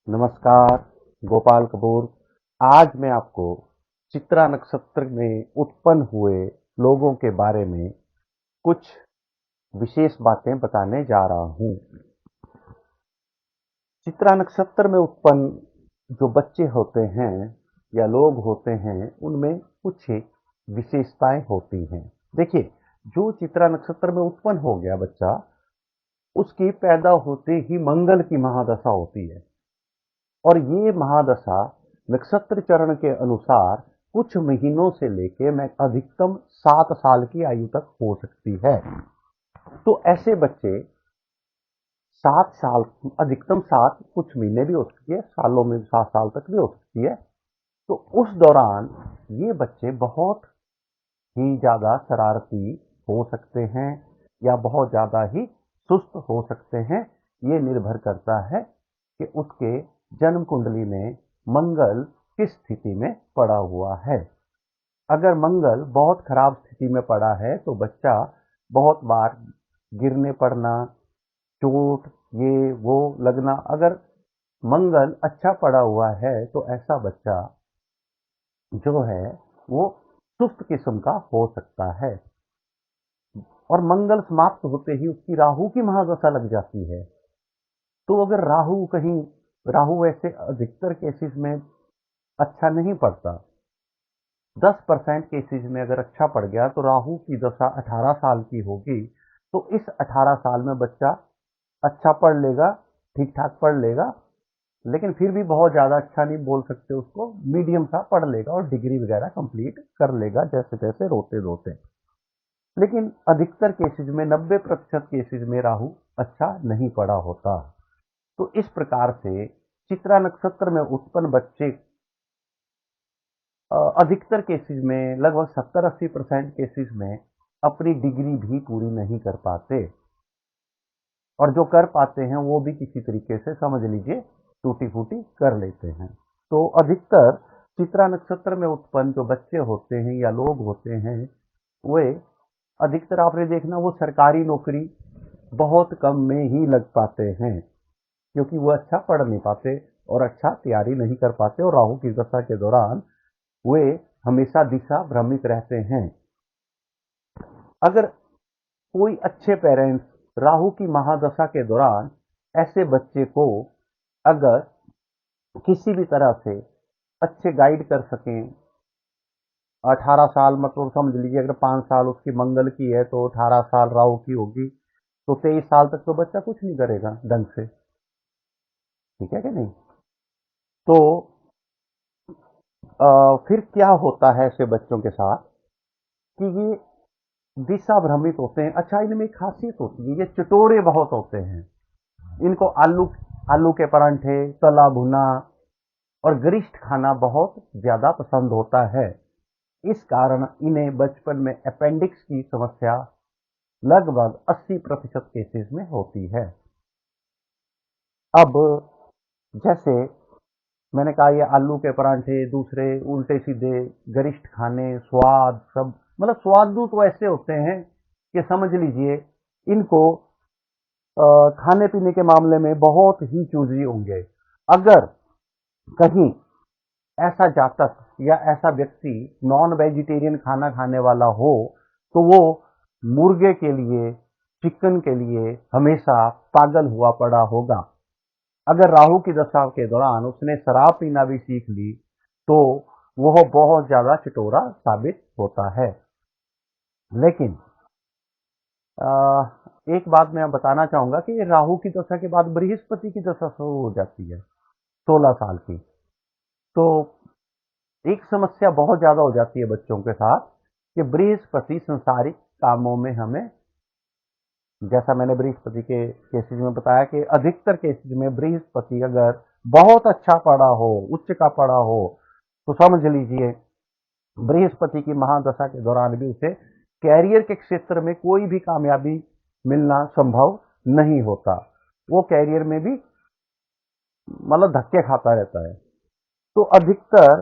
नमस्कार, गोपाल कपूर। आज मैं आपको चित्रा नक्षत्र में उत्पन्न हुए लोगों के बारे में कुछ विशेष बातें बताने जा रहा हूं। चित्रा नक्षत्र में उत्पन्न जो बच्चे होते हैं या लोग होते हैं, उनमें कुछ विशेषताएं होती हैं। देखिए, जो चित्रा नक्षत्र में उत्पन्न हो गया बच्चा, उसकी पैदा होते ही मंगल की महादशा होती है। और ये महादशा नक्षत्र चरण के अनुसार कुछ महीनों से लेके मैं अधिकतम 7 साल की आयु तक हो सकती है। तो ऐसे बच्चे 7 साल, अधिकतम 7, कुछ महीने भी हो सकती है, सालों में 7 साल तक भी हो सकती है। तो उस दौरान ये बच्चे बहुत ही ज्यादा शरारती हो सकते हैं या बहुत ज्यादा ही सुस्त हो सकते हैं। ये निर्भर करता है कि उसके जन्म कुंडली में मंगल किस स्थिति में पड़ा हुआ है। अगर मंगल बहुत खराब स्थिति में पड़ा है तो बच्चा बहुत बार गिरने पड़ना, चोट, ये वो लगना। अगर मंगल अच्छा पड़ा हुआ है तो ऐसा बच्चा जो है वो सुस्त किस्म का हो सकता है। और मंगल समाप्त होते ही उसकी राहु की महादशा लग जाती है। तो अगर राहु वैसे अधिकतर केसेस में अच्छा नहीं पड़ता। 10% केसेस में अगर अच्छा पड़ गया तो राहु की दशा 18 साल की होगी। तो इस 18 साल में बच्चा अच्छा पढ़ लेगा, ठीक ठाक पढ़ लेगा, लेकिन फिर भी बहुत ज्यादा अच्छा नहीं बोल सकते उसको, मीडियम सा पढ़ लेगा और डिग्री वगैरह कंप्लीट कर लेगा जैसे तैसे रोते रोते। लेकिन अधिकतर केसेस में 90% केसेस में राहु अच्छा नहीं पड़ा होता। तो इस प्रकार से चित्रा नक्षत्र में उत्पन्न बच्चे अधिकतर केसेस में, लगभग 70-80% केसेस में अपनी डिग्री भी पूरी नहीं कर पाते। और जो कर पाते हैं वो भी किसी तरीके से, समझ लीजिए, टूटी फूटी कर लेते हैं। तो अधिकतर चित्रा नक्षत्र में उत्पन्न जो बच्चे होते हैं या लोग होते हैं, वे अधिकतर आपने देखना वो सरकारी नौकरी बहुत कम में ही लग पाते हैं, क्योंकि वो अच्छा पढ़ नहीं पाते और अच्छा तैयारी नहीं कर पाते। और राहु की दशा के दौरान वे हमेशा दिशा भ्रमित रहते हैं। अगर कोई अच्छे पेरेंट्स राहु की महादशा के दौरान ऐसे बच्चे को अगर किसी भी तरह से अच्छे गाइड कर सकें, 18 साल, मतलब समझ लीजिए अगर 5 साल उसकी मंगल की है तो 18 साल राहु की होगी, तो 23 साल तक तो बच्चा कुछ नहीं करेगा ढंग से। ठीक है कि नहीं? तो फिर क्या होता है ऐसे बच्चों के साथ कि ये दिशा भ्रमित होते हैं। अच्छा, इनमें एक खासियत होती है, ये चटोरे बहुत होते हैं। इनको आलू आलू के परांठे, तला भुना और गरिष्ठ खाना बहुत ज्यादा पसंद होता है। इस कारण इन्हें बचपन में अपेंडिक्स की समस्या लगभग 80% केसेस में होती है। अब जैसे मैंने कहा, ये आलू के परांठे, दूसरे उल्टे सीधे गरिष्ठ खाने, स्वाद, सब मतलब स्वादु तो ऐसे होते हैं कि समझ लीजिए इनको खाने पीने के मामले में बहुत ही चूजी होंगे। अगर कहीं ऐसा जातक या ऐसा व्यक्ति नॉन वेजिटेरियन खाना खाने वाला हो तो वो मुर्गे के लिए, चिकन के लिए हमेशा पागल हुआ पड़ा होगा। अगर राहु की दशा के दौरान उसने शराब पीना भी सीख ली तो वह बहुत ज्यादा चटोरा साबित होता है। लेकिन एक बात मैं बताना चाहूंगा कि राहु की दशा के बाद बृहस्पति की दशा शुरू हो जाती है 16 साल की। तो एक समस्या बहुत ज्यादा हो जाती है बच्चों के साथ कि बृहस्पति संसारिक कामों में हमें, जैसा मैंने बृहस्पति के केसेस में बताया कि अधिकतर केसेस में बृहस्पति अगर बहुत अच्छा पढ़ा हो, उच्च का पढ़ा हो, तो समझ लीजिए बृहस्पति की महादशा के दौरान भी उसे कैरियर के क्षेत्र में कोई भी कामयाबी मिलना संभव नहीं होता। वो कैरियर में भी मतलब धक्के खाता रहता है। तो अधिकतर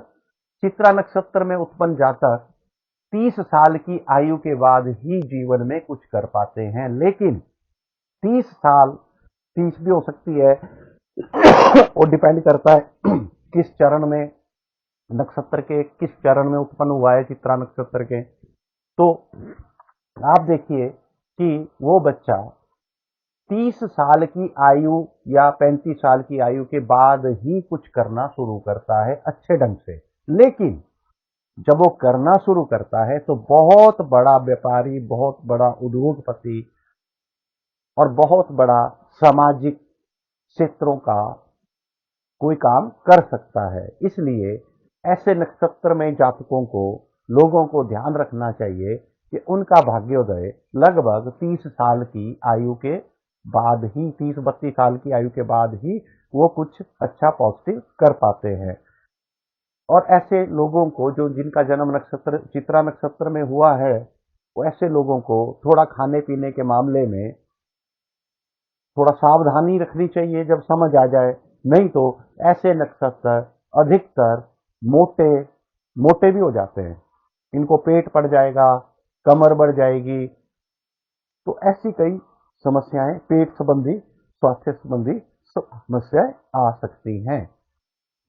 चित्रा नक्षत्र में उत्पन्न जातक 30 साल की आयु के बाद ही जीवन में कुछ कर पाते हैं। लेकिन 30 साल, 30 भी हो सकती है, वो डिपेंड करता है किस चरण में, नक्षत्र के किस चरण में उत्पन्न हुआ है चित्रा नक्षत्र के। तो आप देखिए कि वो बच्चा 30 साल की आयु या 35 साल की आयु के बाद ही कुछ करना शुरू करता है अच्छे ढंग से। लेकिन जब वो करना शुरू करता है तो बहुत बड़ा व्यापारी, बहुत बड़ा उद्योगपति और बहुत बड़ा सामाजिक क्षेत्रों का कोई काम कर सकता है। इसलिए ऐसे नक्षत्र में जातकों को, लोगों को ध्यान रखना चाहिए कि उनका भाग्योदय लगभग 30 साल की आयु के बाद ही, 30-32 साल की आयु के बाद ही वो कुछ अच्छा पॉजिटिव कर पाते हैं। और ऐसे लोगों को जो जिनका जन्म नक्षत्र चित्रा नक्षत्र में हुआ है, वो ऐसे लोगों को थोड़ा खाने पीने के मामले में थोड़ा सावधानी रखनी चाहिए जब समझ आ जाए। नहीं तो ऐसे नक्षत्र अधिकतर मोटे मोटे भी हो जाते हैं, इनको पेट पड़ जाएगा, कमर बढ़ जाएगी। तो ऐसी कई समस्याएं, पेट संबंधी, स्वास्थ्य संबंधी समस्याएं आ सकती हैं।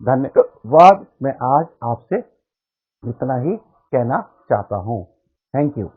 धन्यवाद। मैं आज आपसे इतना ही कहना चाहता हूं। Thank you.